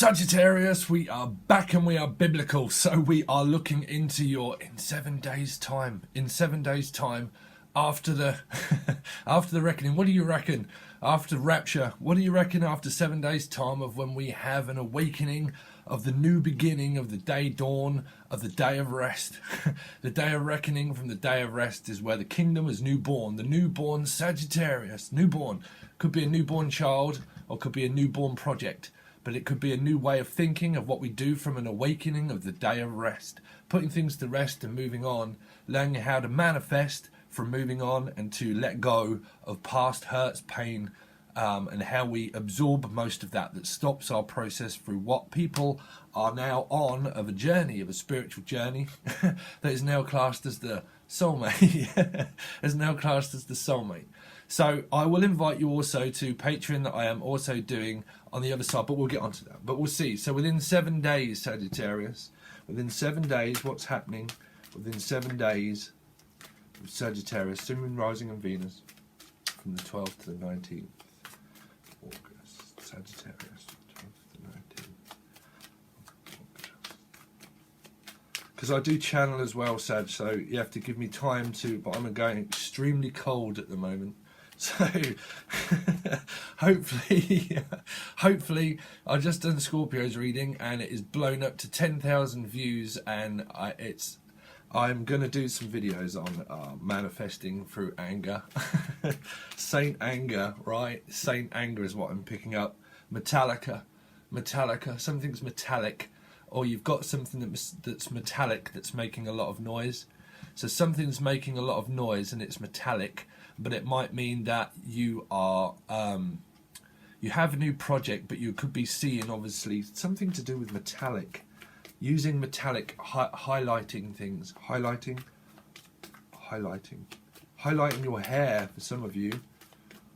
Sagittarius, we are back and we are biblical. So we are looking into your in 7 days time. In 7 days time, after the after the reckoning. What do you reckon? After rapture, what do you reckon after 7 days time of when we have an awakening of the new beginning of the day dawn of the day of rest? The day of reckoning from the day of rest is where the kingdom is newborn. The newborn Sagittarius, newborn, could be a newborn child or could be a newborn project. But it could be a new way of thinking of what we do from an awakening of the day of rest, putting things to rest and moving on, learning how to manifest from moving on and to let go of past hurts, pain, and how we absorb most of that stops our process through what people are now on of a journey, of a spiritual journey that is now classed as the soulmate. Is now classed as the soulmate. So I will invite you also to Patreon that I am also doing on the other side, but we'll get onto that. But we'll see. So within 7 days, Sagittarius, within 7 days, what's happening within 7 days of Sagittarius, Sun, Moon, Rising and Venus, from the 12th to the 19th of August. Sagittarius, 12th to the 19th of August. Because I do channel as well, Sag, so you have to give me time to, but I'm going extremely cold at the moment. So hopefully I just done Scorpio's reading and it is blown up to 10,000 views, and I'm gonna do some videos on manifesting through anger. Saint anger, right? Saint anger is what I'm picking up. Metallica, something's metallic, or you've got something that's metallic that's making a lot of noise. So something's making a lot of noise and it's metallic, but it might mean that you are you have a new project, but you could be seeing obviously something to do with metallic, using metallic, highlighting things, highlighting your hair for some of you,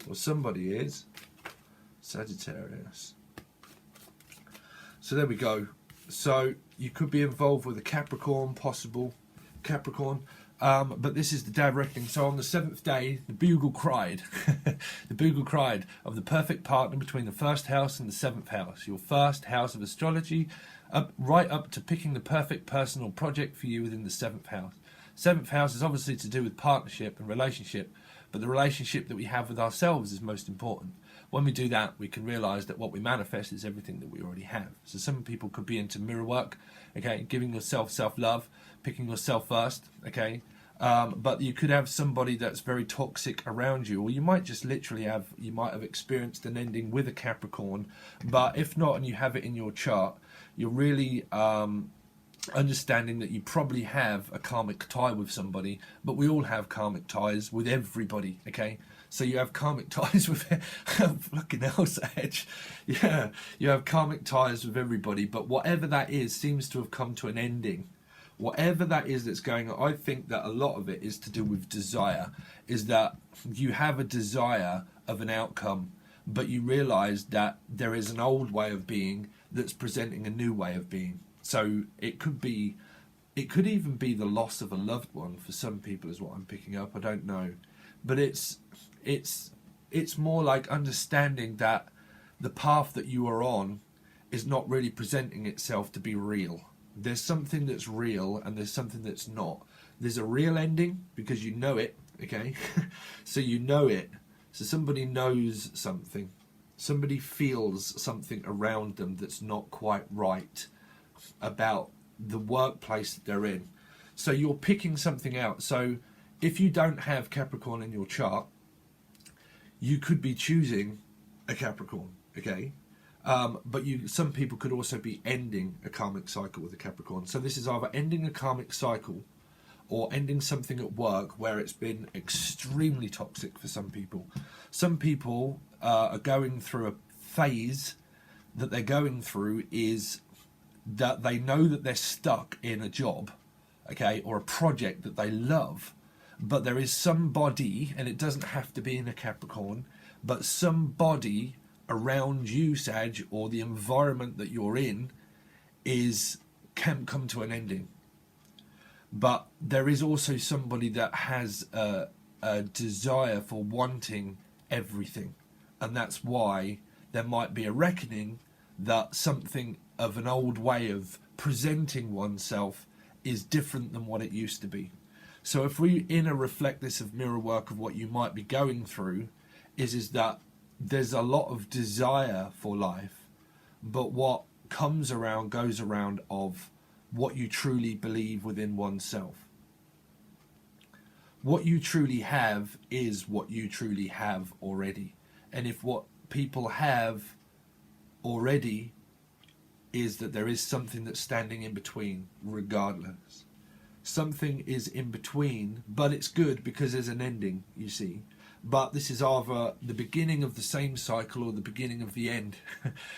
or somebody is Sagittarius. So there we go. So you could be involved with a Capricorn, possible Capricorn, but this is the day of reckoning. So on the 7th day, the bugle cried. The bugle cried of the perfect partner between the 1st house and the 7th house, your 1st house of astrology, right up to picking the perfect personal project for you within the 7th house. 7th house is obviously to do with partnership and relationship, but the relationship that we have with ourselves is most important. When we do that, we can realise that what we manifest is everything that we already have. So some people could be into mirror work, okay, giving yourself self-love, picking yourself first, okay, but you could have somebody that's very toxic around you, or you might just literally have experienced an ending with a Capricorn, but if not and you have it in your chart, you're really understanding that you probably have a karmic tie with somebody, but we all have karmic ties with everybody, okay? So you have karmic ties with fucking hell, Sag. Yeah, you have karmic ties with everybody, but whatever that is seems to have come to an ending. Whatever that is that's going on, I think that a lot of it is to do with desire, is that you have a desire of an outcome, but you realise that there is an old way of being that's presenting a new way of being. So it could even be the loss of a loved one for some people is what I'm picking up. I don't know, but it's more like understanding that the path that you are on is not really presenting itself to be real. There's something that's real and there's something that's not. There's a real ending because you know it, okay? So you know it. So somebody knows something. Somebody feels something around them that's not quite right about the workplace that they're in. So you're picking something out. So if you don't have Capricorn in your chart, you could be choosing a Capricorn, okay? But some people could also be ending a karmic cycle with a Capricorn. So this is either ending a karmic cycle or ending something at work where it's been extremely toxic for some people. Some people are going through a phase that they're going through is that they know that they're stuck in a job, okay, or a project that they love, but there is somebody, and it doesn't have to be in a Capricorn, but somebody around you, Sag, or the environment that you're in can come to an ending. But there is also somebody that has a desire for wanting everything, and that's why there might be a reckoning that something of an old way of presenting oneself is different than what it used to be. So if we inner reflect this of mirror work of what you might be going through, is that there's a lot of desire for life, but what comes around goes around of what you truly believe within oneself. What you truly have is what you truly have already. And if what people have already is that there is something that's standing in between, regardless. Something is in between, but it's good because there's an ending, you see. But this is either the beginning of the same cycle or the beginning of the end.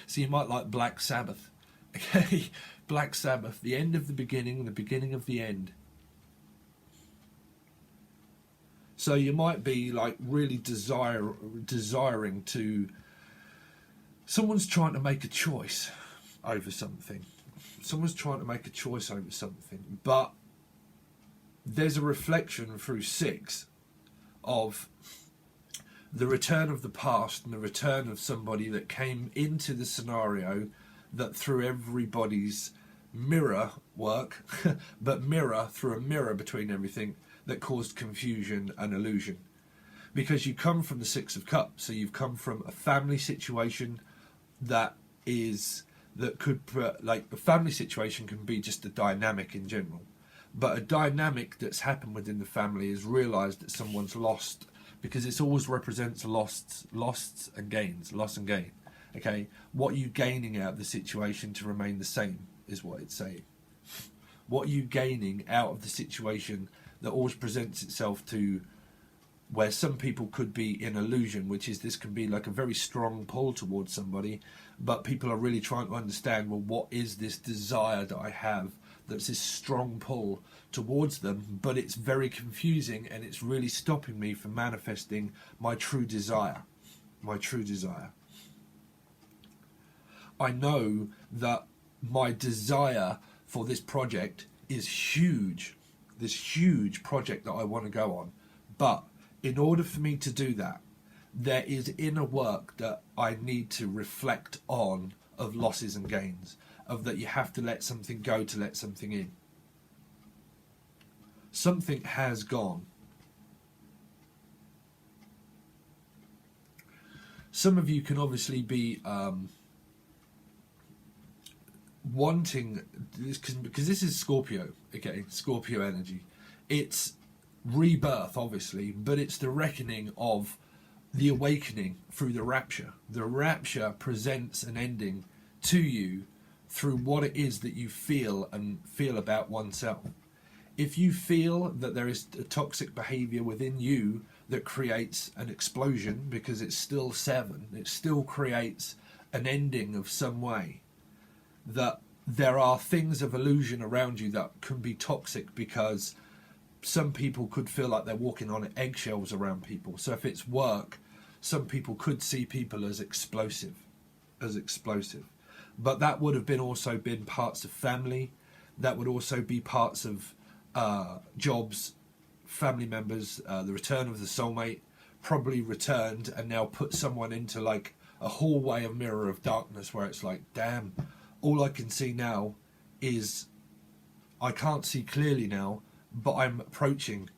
So you might like Black Sabbath. Okay, Black Sabbath, the end of the beginning, the beginning of the end. So you might be like really desiring to... Someone's trying to make a choice over something. Someone's trying to make a choice over something. But there's a reflection through 6 of the return of the past and the return of somebody that came into the scenario that through everybody's mirror work, but mirror through a mirror between everything, that caused confusion and illusion. Because you come from the 6 of Cups, so you've come from a family situation that could, like, a family situation can be just a dynamic in general. But a dynamic that's happened within the family is realised that someone's lost, because it always represents loss and gain. Okay, what are you gaining out of the situation to remain the same is what it's saying. What are you gaining out of the situation that always presents itself to where some people could be in illusion, which is this can be like a very strong pull towards somebody, but people are really trying to understand, well, what is this desire that I have that's this strong pull towards them, but it's very confusing and it's really stopping me from manifesting my true desire. I know that my desire for this project is huge, this huge project that I want to go on, but in order for me to do that, there is inner work that I need to reflect on of losses and gains, of that you have to let something go to let something in. Something has gone. Some of you can obviously be wanting this, because this is Scorpio, okay, Scorpio energy. It's rebirth, obviously, but it's the reckoning of the awakening through the rapture. The rapture presents an ending to you through what it is that you feel and feel about oneself. If you feel that there is a toxic behavior within you that creates an explosion, because it's still 7, it still creates an ending of some way, that there are things of illusion around you that can be toxic, because some people could feel like they're walking on eggshells around people. So if it's work, some people could see people as explosive. But that would have been also been parts of family. That would also be parts of jobs, family members, the return of the soulmate, probably returned and now put someone into like a hallway, a mirror of darkness, where it's like, damn, all I can see now is, I can't see clearly now, but I'm approaching,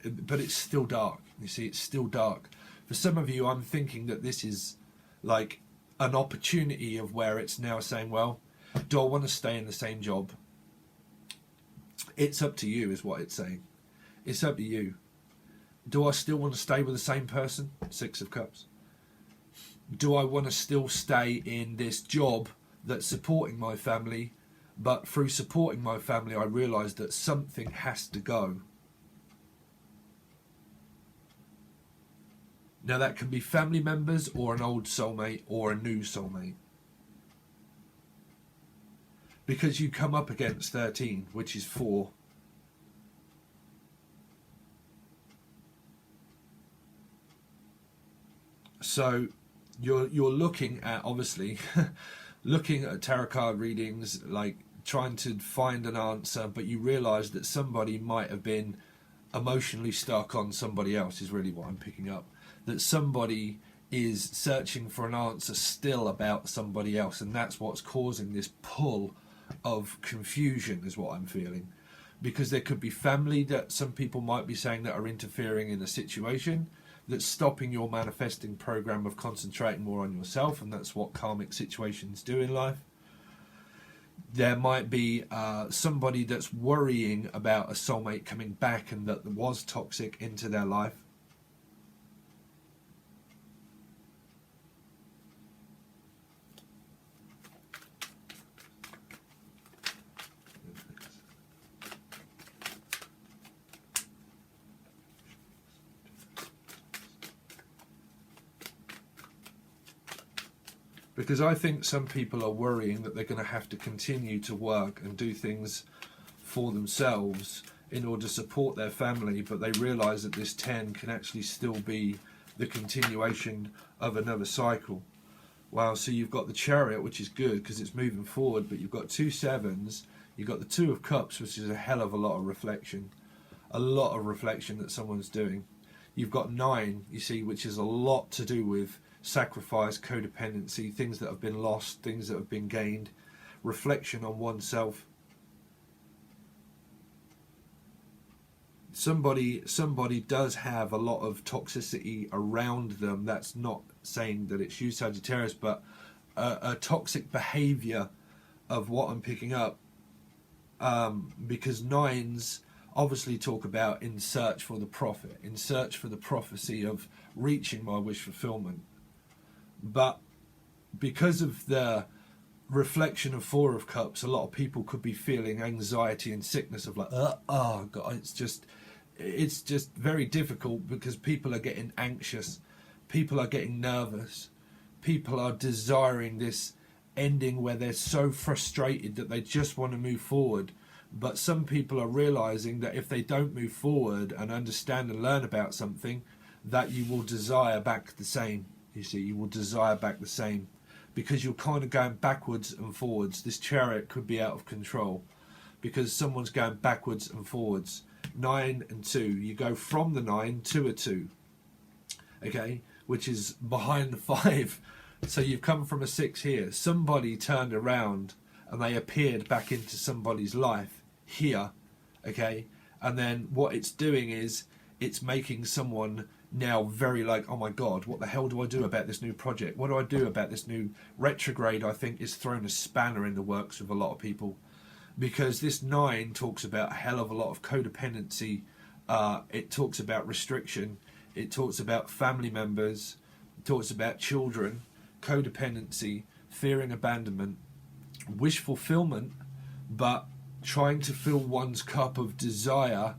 but it's still dark. You see, it's still dark. For some of you, I'm thinking that this is like an opportunity of where it's now saying, well, do I want to stay in the same job? It's up to you, is what it's saying. It's up to you. Do I still want to stay with the same person? 6 of Cups. Do I want to still stay in this job that's supporting my family, but through supporting my family, I realise that something has to go. Now that can be family members or an old soulmate or a new soulmate. Because you come up against 13, which is 4. So you're looking at, obviously, looking at tarot card readings, like trying to find an answer, but you realise that somebody might have been emotionally stuck on somebody else, is really what I'm picking up. That somebody is searching for an answer still about somebody else, and that's what's causing this pull of confusion, is what I'm feeling. Because there could be family that some people might be saying that are interfering in a situation that's stopping your manifesting program of concentrating more on yourself, and that's what karmic situations do in life. There might be somebody that's worrying about a soulmate coming back and that was toxic into their life. Because I think some people are worrying that they're going to have to continue to work and do things for themselves in order to support their family, but they realise that this 10 can actually still be the continuation of another cycle. Wow, so you've got the Chariot, which is good because it's moving forward, but you've got 2 sevens, you've got the 2 of Cups, which is a hell of a lot of reflection. A lot of reflection that someone's doing. You've got 9, you see, which is a lot to do with sacrifice, codependency, things that have been lost, things that have been gained, reflection on oneself. Somebody does have a lot of toxicity around them. That's not saying that it's you, Sagittarius, but a toxic behavior of what I'm picking up, because 9s obviously talk about in search for the prophet, in search for the prophecy of reaching my wish fulfillment. But because of the reflection of 4 of Cups, a lot of people could be feeling anxiety and sickness of like, oh God, it's just very difficult because people are getting anxious, people are getting nervous, people are desiring this ending where they're so frustrated that they just want to move forward. But some people are realizing that if they don't move forward and understand and learn about something, that you will desire back the same. You see, you will desire back the same because you're kind of going backwards and forwards. This Chariot could be out of control because someone's going backwards and forwards. 9 and 2, you go from the 9 to a 2, okay, which is behind the 5. So you've come from a 6 here. Somebody turned around and they appeared back into somebody's life here, okay, and then what it's doing is it's making someone now very like, oh my God, what the hell do I do about this new project? What do I do about this new retrograde? I think is thrown a spanner in the works of a lot of people, because this 9 talks about a hell of a lot of codependency. It talks about restriction. It talks about family members. It talks about children, codependency, fearing abandonment, wish fulfillment, but trying to fill one's cup of desire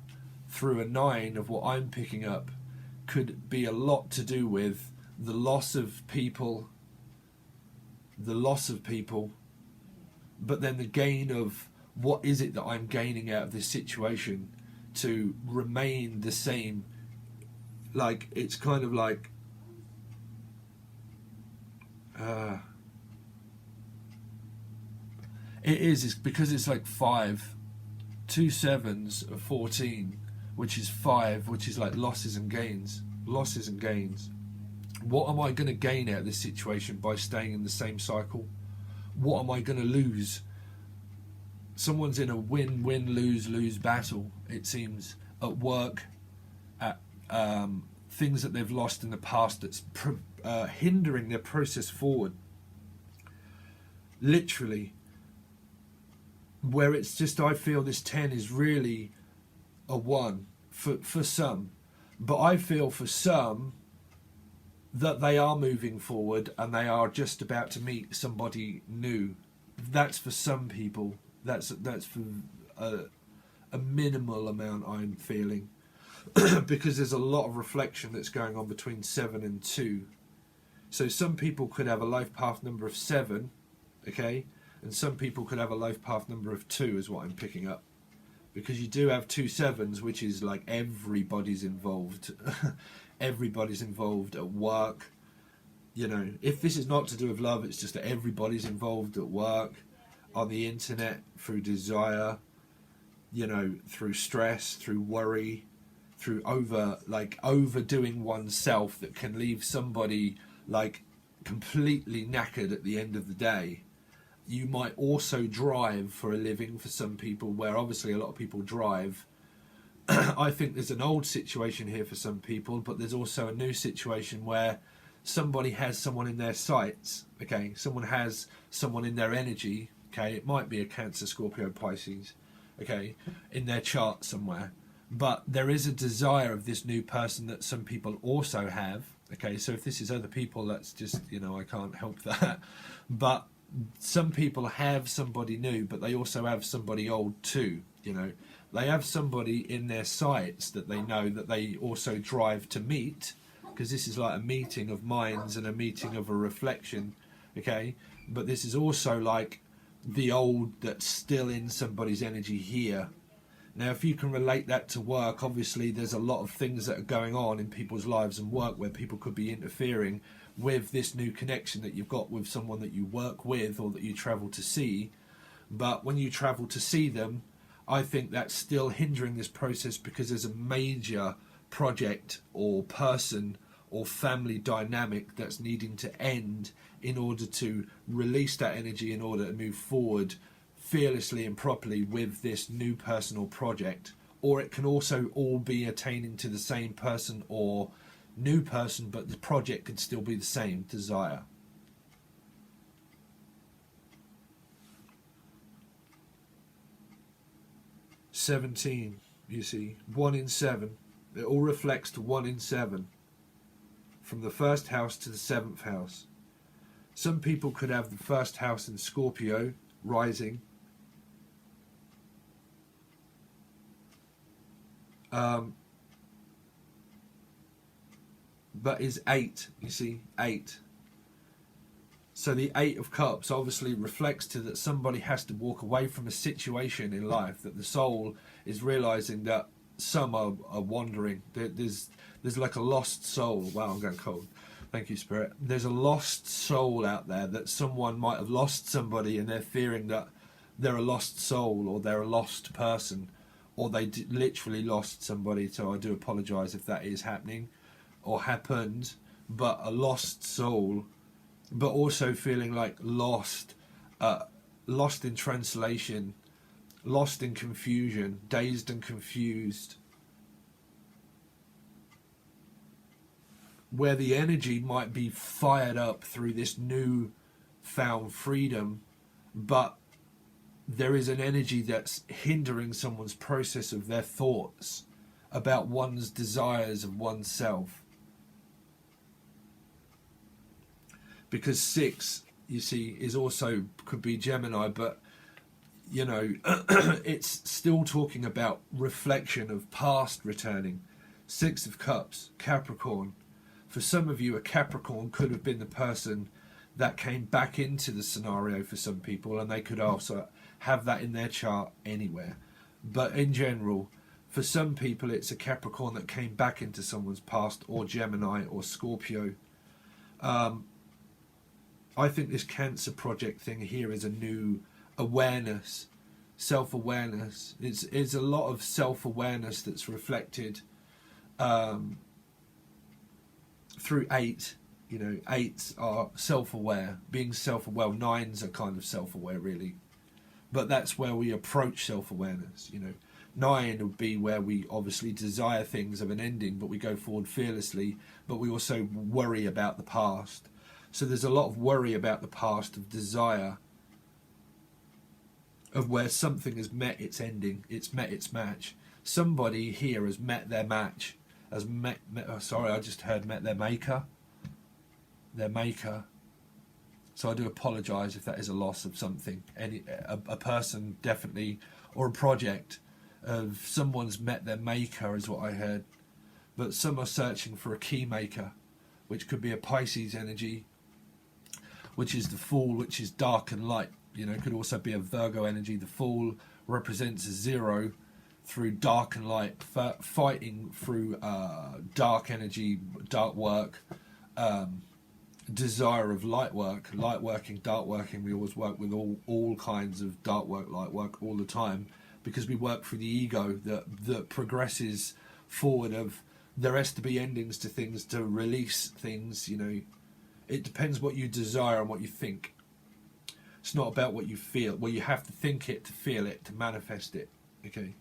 through a 9 of what I'm picking up could be a lot to do with the loss of people, but then the gain of what is it that I'm gaining out of this situation to remain the same. Like, it's kind of like it's because it's like 5, 2 sevens of 14, which is 5, which is like losses and gains. What am I going to gain out of this situation by staying in the same cycle? What am I going to lose? Someone's in a win-win, lose-lose battle, it seems, at work, at things that they've lost in the past that's hindering their process forward. Literally, where it's just, I feel this 10 is really a 1 for some, but I feel for some that they are moving forward and they are just about to meet somebody new. That's for some people. That's for a minimal amount I'm feeling because there's a lot of reflection that's going on between 7 and 2. So some people could have a life path number of 7, okay, and some people could have a life path number of 2 is what I'm picking up, because you do have 2 sevens, which is like everybody's involved. Everybody's involved at work. You know, if this is not to do with love, it's just that everybody's involved at work, on the internet, through desire, you know, through stress, through worry, through overdoing oneself that can leave somebody like completely knackered at the end of the day. You might also drive for a living for some people, where obviously a lot of people drive. I think there's an old situation here for some people, but there's also a new situation where somebody has someone in their sights, okay? Someone has someone in their energy, okay? It might be a Cancer, Scorpio, Pisces, okay, in their chart somewhere. But there is a desire of this new person that some people also have, okay? So if this is other people, that's just, you know, I can't help that. But some people have somebody new, but they also have somebody old too, you know. They have somebody in their sights that they know that they also drive to meet, because this is like a meeting of minds and a meeting of a reflection, okay? But this is also like the old that's still in somebody's energy here. Now, if you can relate that to work, obviously there's a lot of things that are going on in people's lives and work where people could be interfering with this new connection that you've got with someone that you work with or that you travel to see. But when you travel to see them, I think that's still hindering this process, because there's a major project or person or family dynamic that's needing to end in order to release that energy, in order to move forward fearlessly and properly with this new personal project. Or it can also all be attaining to the same person or new person, but the project could still be the same desire. "17", you see, 1 in 7. It all reflects to 1 in 7, from the first house to the 7th house. Some people could have the first house in Scorpio rising, but is 8, you see, 8. So the 8 of Cups obviously reflects to that somebody has to walk away from a situation in life, that the soul is realizing that some are wandering. There's like a lost soul. Wow, I'm going cold. Thank you, Spirit. There's a lost soul out there, that someone might have lost somebody and they're fearing that they're a lost soul, or they're a lost person, or they literally lost somebody. So I do apologize if that is happening or happened, but a lost soul, but also feeling like lost, lost in translation, lost in confusion, dazed and confused, where the energy might be fired up through this new found freedom, but there is an energy that's hindering someone's process of their thoughts about one's desires of oneself. Because 6, you see, is also, could be Gemini, but, you know, it's still talking about reflection of past returning. 6 of Cups, Capricorn. For some of you, a Capricorn could have been the person that came back into the scenario for some people, and they could also have that in their chart anywhere. But in general, for some people, it's a Capricorn that came back into someone's past, or Gemini or Scorpio. I think this Cancer project thing here is a new awareness, self-awareness. It's a lot of self-awareness that's reflected through 8. You know, 8s are self-aware, being self-aware. 9s are kind of self-aware, really. But that's where we approach self-awareness, you know. 9 would be where we obviously desire things of an ending, but we go forward fearlessly, but we also worry about the past. So there's a lot of worry about the past, of desire, of where something has met its ending, it's met its match. Somebody here has met their match, has met sorry, I just heard met their maker. Their maker. So I do apologise if that is a loss of something. A person, definitely, or a project of someone's met their maker is what I heard. But some are searching for a key maker, which could be a Pisces energy, which is the Fool, which is dark and light. You know, it could also be a Virgo energy. The Fool represents a 0 through dark and light, fighting through dark energy, dark work, desire of light work, light working, dark working. We always work with all kinds of dark work, light work all the time, because we work through the ego that progresses forward. Of there has to be endings to things, to release things, you know. It depends what you desire and what you think. It's not about what you feel. Well, you have to think it to feel it to manifest it. Okay.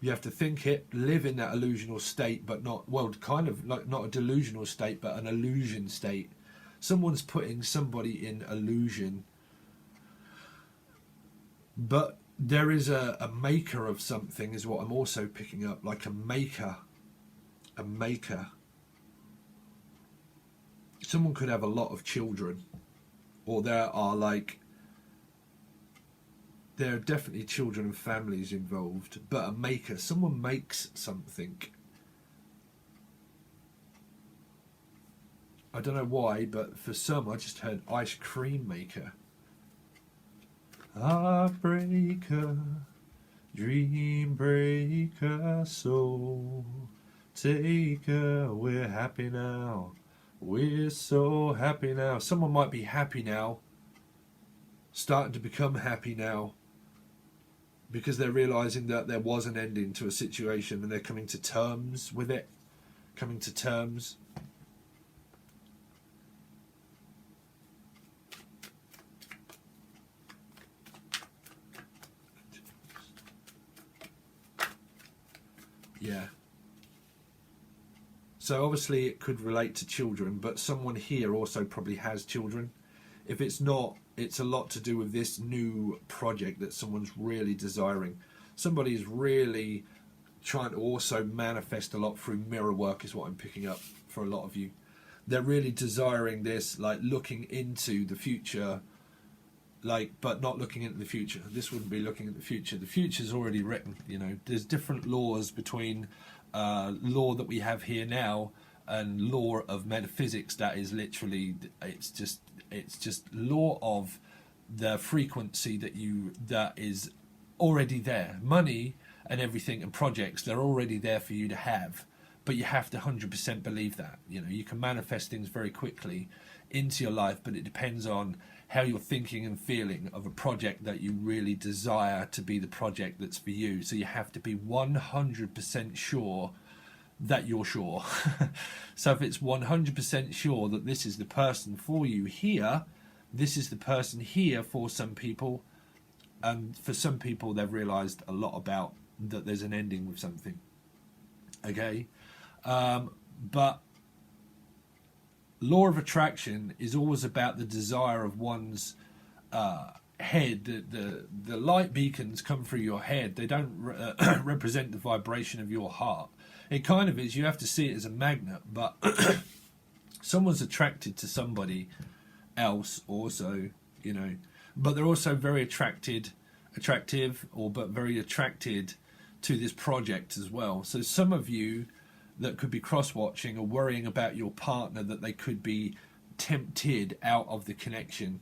You have to think it, live in that illusional state, but not, well, kind of like not a delusional state, but an illusion state. Someone's putting somebody in illusion. But there is a maker of something, is what I'm also picking up, like a maker. A maker. Someone could have a lot of children, or there are definitely children and families involved, but a maker, someone makes something. I don't know why, but for some, I just heard ice cream maker. Heartbreaker, dream breaker, soul taker, we're happy now. We're so happy now. Someone might be happy now, starting to become happy now, because they're realizing that there was an ending to a situation and they're coming to terms with it. Coming to terms. Yeah. So obviously it could relate to children, but someone here also probably has children. If it's not, it's a lot to do with this new project that someone's really desiring. Somebody is really trying to also manifest a lot through mirror work, is what I'm picking up for a lot of you. They're really desiring this, like looking into the future, but not looking into the future. This wouldn't be looking at the future. The future's already written, you know. There's different laws between law that we have here now and law of metaphysics. That is literally, it's just law of the frequency that is already there. Money and everything and projects, they're already there for you to have, but you have to 100% believe that. You know, you can manifest things very quickly into your life, but it depends on how you're thinking and feeling of a project that you really desire to be the project that's for you. So you have to be 100% sure that you're sure. So if it's 100% sure that this is the person for you here, this is the person here for some people, and for some people they've realized a lot about that there's an ending with something. Okay. But law of attraction is always about the desire of one's head. The light beacons come through your head. They don't represent the vibration of your heart. It kind of is. You have to see it as a magnet, but someone's attracted to somebody else also, you know, but they're also very attracted to this project as well. So some of you that could be cross-watching or worrying about your partner, that they could be tempted out of the connection,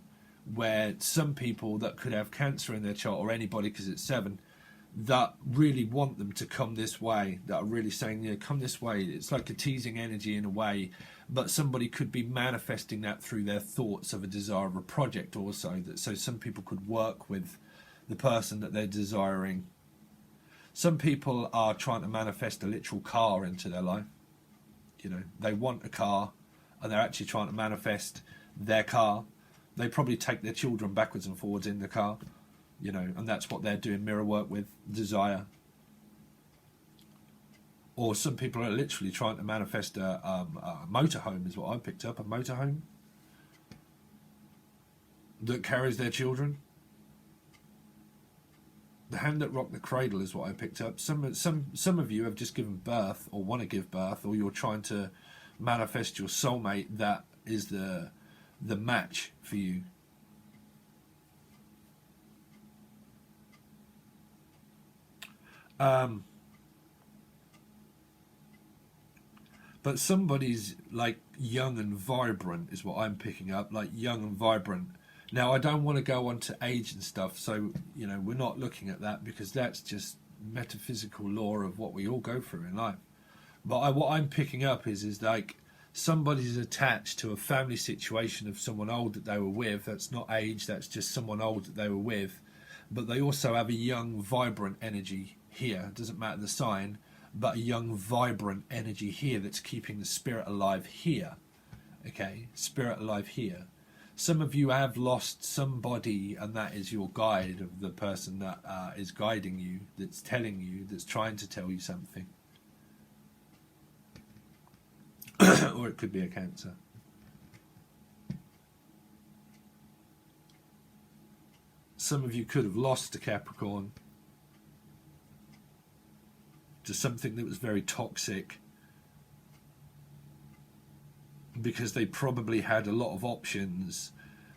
where some people that could have cancer in their chart, or anybody, because it's 7, that really want them to come this way, that are really saying, you know, come this way. It's like a teasing energy in a way, but somebody could be manifesting that through their thoughts of a desire of a project also. That so some people could work with the person that they're desiring. Some people are trying to manifest a literal car into their life. You know, they want a car and they're actually trying to manifest their car. They probably take their children backwards and forwards in the car, you know, and that's what they're doing mirror work with, desire. Or some people are literally trying to manifest a motorhome, is what I picked up, a motorhome that carries their children. The hand that rocked the cradle is what I picked up. Some of you have just given birth or want to give birth, or you're trying to manifest your soulmate that is the match for you. But somebody's like young and vibrant is what I'm picking up, like young and vibrant. Now, I don't want to go on to age and stuff, so, you know, we're not looking at that because that's just metaphysical law of what we all go through in life. But what I'm picking up is like somebody's attached to a family situation of someone old that they were with. That's not age, that's just someone old that they were with. But they also have a young, vibrant energy here. It doesn't matter the sign, but a young, vibrant energy here that's keeping the spirit alive here. okay, spirit alive here. Some of you have lost somebody, and that is your guide, of the person that is guiding you, that's telling you, that's trying to tell you something. Or it could be a Cancer. Some of you could have lost a Capricorn to something that was very toxic, because they probably had a lot of options.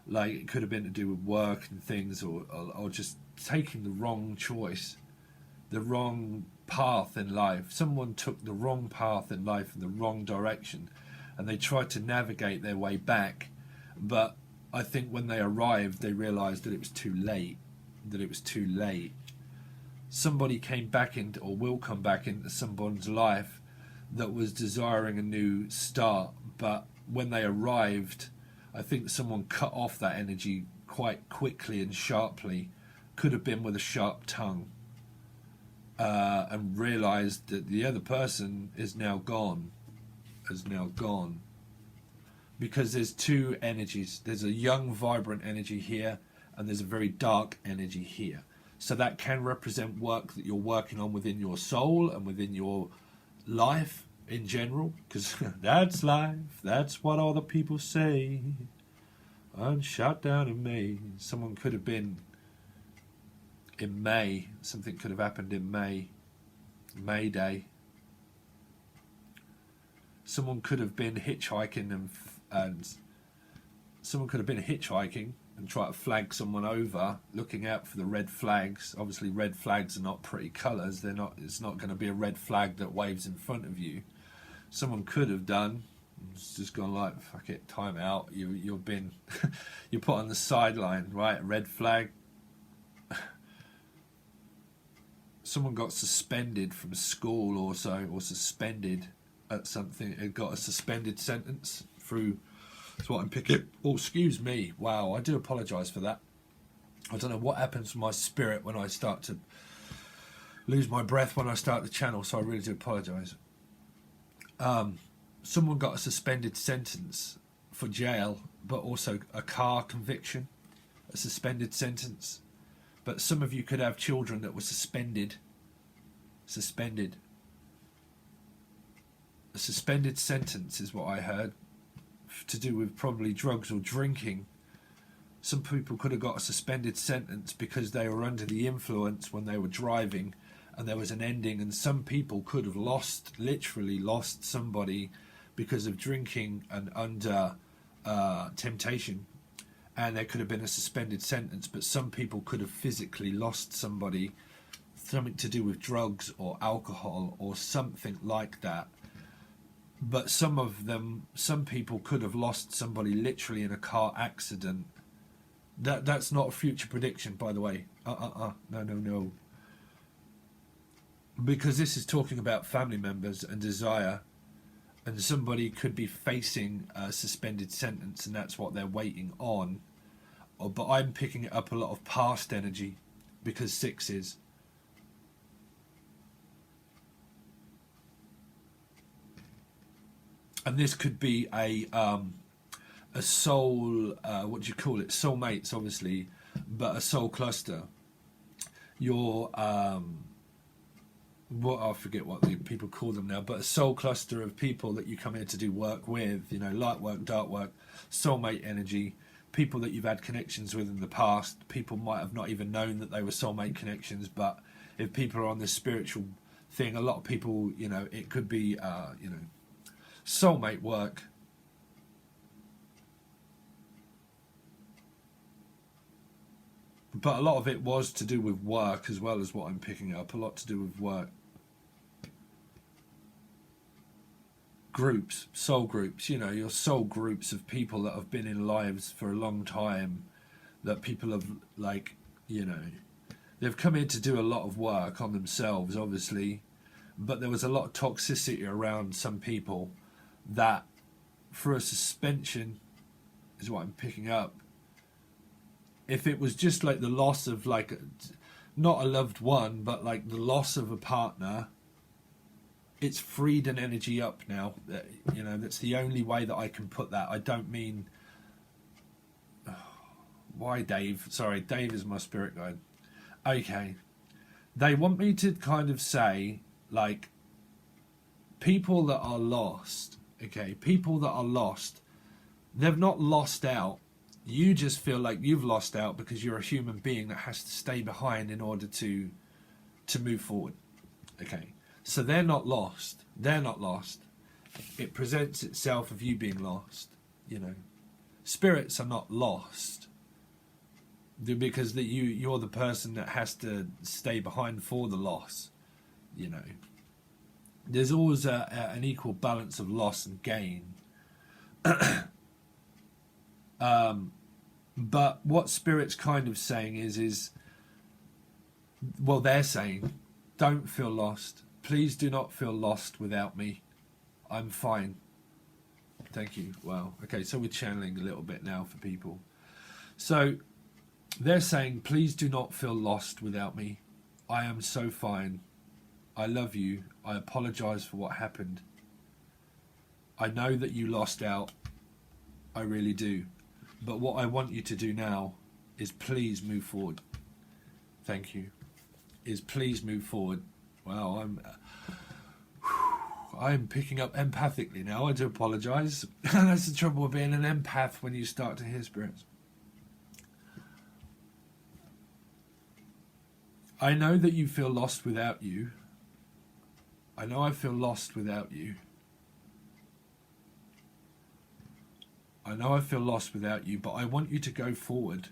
Like, it could have been to do with work and things, or just taking the wrong choice, the wrong path in life. Someone took the wrong path in life in the wrong direction, and they tried to navigate their way back, but I think when they arrived they realized that it was too late, Somebody came back into, or will come back into, someone's life that was desiring a new start, but when they arrived, I think someone cut off that energy quite quickly and sharply. Could have been with a sharp tongue, and realized that the other person is now gone, because there's two energies. There's a young, vibrant energy here, and there's a very dark energy here. So that can represent work that you're working on within your soul and within your life in general, because that's life, that's what all the people say. I'm shot down in May. Someone could have been in May, something could have happened in May Day. Someone could have been hitchhiking, and someone could have been hitchhiking and try to flag someone over, looking out for the red flags. Obviously red flags are not pretty colours. They're not. It's not going to be a red flag that waves in front of you. Someone could have done. It's just gone like, fuck it, time out. You've been you're put on the sideline, right? Red flag. Someone got suspended from school or so, or suspended at something. It got a suspended sentence through. That's what I'm picking. Oh, excuse me. Wow, I do apologise for that. I don't know what happens to my spirit when I start to lose my breath when I start the channel, so I really do apologise. Someone got a suspended sentence for jail, but also a car conviction, a suspended sentence. But some of you could have children that were suspended. A suspended sentence is what I heard, to do with probably drugs or drinking. Some people could have got a suspended sentence because they were under the influence when they were driving, and there was an ending, and some people could have literally lost somebody because of drinking and under temptation, and there could have been a suspended sentence. But some people could have physically lost somebody, something to do with drugs or alcohol or something like that. But some people could have lost somebody literally in a car accident. That's not a future prediction, by the way. No. Because this is talking about family members and desire, and somebody could be facing a suspended sentence, and that's what they're waiting on. But I'm picking it up a lot of past energy, because 6 is. And this could be a soul, what do you call it? Soulmates, obviously, but a soul cluster. Your what, I forget what the people call them now, but a soul cluster of people that you come here to do work with, you know, light work, dark work, soulmate energy, people that you've had connections with in the past. People might have not even known that they were soulmate connections, but if people are on this spiritual thing, a lot of people, you know, it could be, you know, soulmate work. But a lot of it was to do with work as well, as what I'm picking up. A lot to do with work. Groups, soul groups, you know, your soul groups of people that have been in lives for a long time, that people have, like, you know, they've come in to do a lot of work on themselves, obviously, but there was a lot of toxicity around some people that, for a suspension, is what I'm picking up. If it was just like the loss of, like, not a loved one, but like the loss of a partner, it's freed an energy up now. You know, that's the only way that I can put that. I don't mean... Why Dave? Sorry, Dave is my spirit guide. Okay. They want me to kind of say, like, people that are lost, okay, people that are lost, they've not lost out. You just feel like you've lost out because you're a human being that has to stay behind in order to move forward. Okay. So they're not lost. They're not lost. It presents itself of you being lost, you know. Spirits are not lost. Because that you're the person that has to stay behind for the loss, you know. There's always an equal balance of loss and gain. But what Spirit's kind of saying is, well, they're saying, don't feel lost. Please do not feel lost without me. I'm fine. Thank you. Wow. Okay, so we're channeling a little bit now for people. So they're saying, please do not feel lost without me. I am so fine. I love you. I apologize for what happened. I know that you lost out. I really do. But what I want you to do now is please move forward. Thank you. Is please move forward. Wow, I'm picking up empathically now. I do apologize. That's the trouble with being an empath when you start to hear spirits. I know that you feel lost without you. I know I feel lost without you. I know I feel lost without you, but I want you to go forward.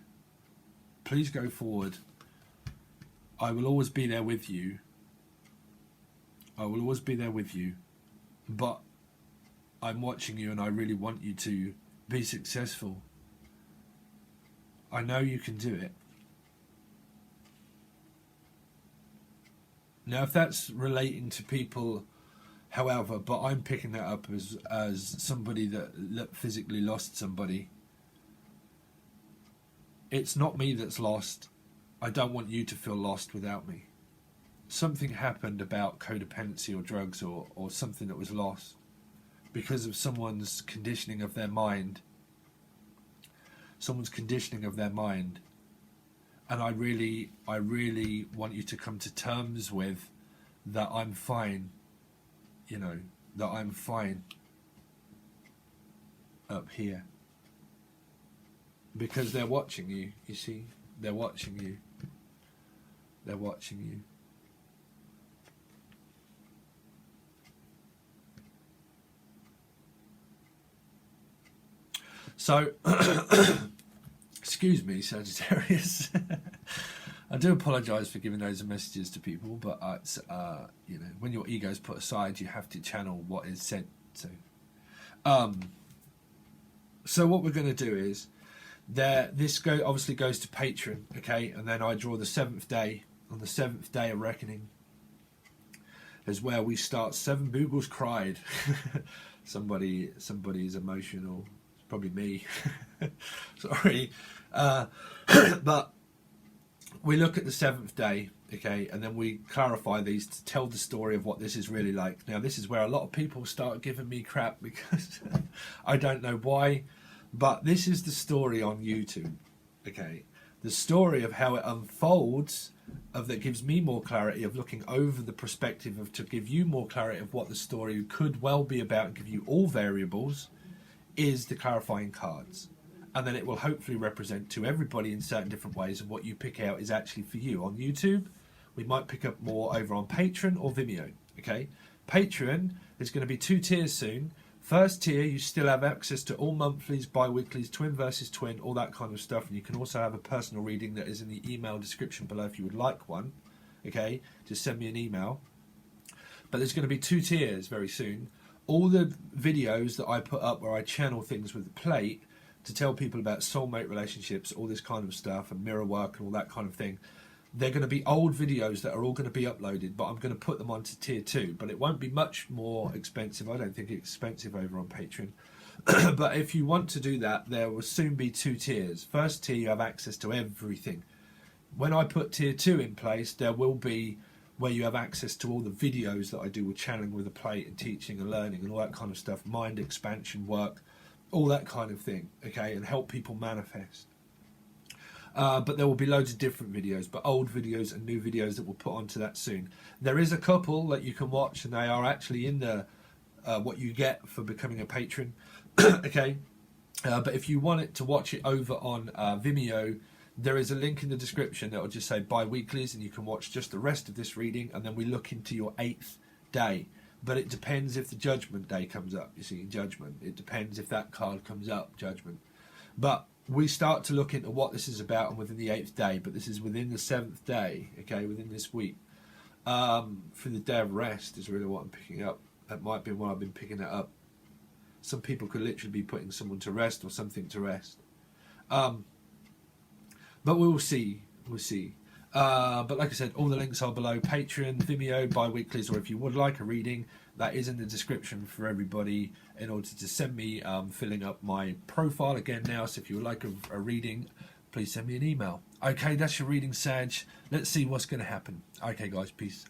Please go forward. I will always be there with you. I will always be there with you. But I'm watching you and I really want you to be successful. I know you can do it. Now, if that's relating to people, however, but I'm picking that up as somebody that physically lost somebody. It's not me that's lost. I don't want you to feel lost without me. Something happened about codependency or drugs or something that was lost because of someone's conditioning of their mind. Someone's conditioning of their mind. And I really want you to come to terms with that I'm fine, you know, that I'm fine up here. Because they're watching you, you see, they're watching you. They're watching you. So, excuse me, Sagittarius. I do apologise for giving those messages to people, but it's, you know, when your ego's put aside, you have to channel what is said to. So what we're going to do is, this obviously goes to Patreon, okay, and then I draw the 7th day. On the 7th day of reckoning is where we start 7 Boogles cried. Somebody is emotional. It's probably me. Sorry. But we look at the 7th day, okay, and then we clarify these to tell the story of what this is really like. Now, this is where a lot of people start giving me crap because I don't know why, but this is the story on YouTube, okay? The story of how it unfolds, that gives me more clarity, of looking over the perspective of to give you more clarity of what the story could well be about and give you all variables, is the clarifying cards. And then it will hopefully represent to everybody in certain different ways, and what you pick out is actually for you. On YouTube, we might pick up more over on Patreon or Vimeo, okay? Patreon is going to be 2 tiers soon. First tier, you still have access to all monthlies, bi-weeklies, twin versus twin, all that kind of stuff. And you can also have a personal reading that is in the email description below if you would like one. Okay, just send me an email. But there's going to be 2 tiers very soon. All the videos that I put up where I channel things with the plate to tell people about soulmate relationships, all this kind of stuff, and mirror work and all that kind of thing, they're going to be old videos that are all going to be uploaded, but I'm going to put them onto tier 2. But it won't be much more expensive. I don't think it's expensive over on Patreon. But if you want to do that, there will soon be 2 tiers. First tier, you have access to everything. When I put tier 2 in place, there will be where you have access to all the videos that I do with channeling with a plate and teaching and learning and all that kind of stuff, mind expansion work, all that kind of thing, okay, and help people manifest. But there will be loads of different videos, but old videos and new videos that we'll put onto that soon. There is a couple that you can watch, and they are actually in the what you get for becoming a patron. Okay, but if you want it to watch it over on Vimeo, there is a link in the description that will just say bi-weeklies, and you can watch just the rest of this reading, and then we look into your 8th day. But it depends if the Judgment Day comes up. You see, Judgment. It depends if that card comes up, Judgment. But we start to look into what this is about, and within the 8th day. But this is within the 7th day, okay, within this week. For the day of rest is really what I'm picking up. That might be what I've been picking it up. Some people could literally be putting someone to rest or something to rest. But we will see. We'll see. But like I said, all the links are below. Patreon, Vimeo, bi-weeklies, or if you would like a reading, that is in the description for everybody in order to send me, filling up my profile again now. So if you would like a reading, please send me an email. Okay, that's your reading, Sag. Let's see what's going to happen. Okay, guys, peace.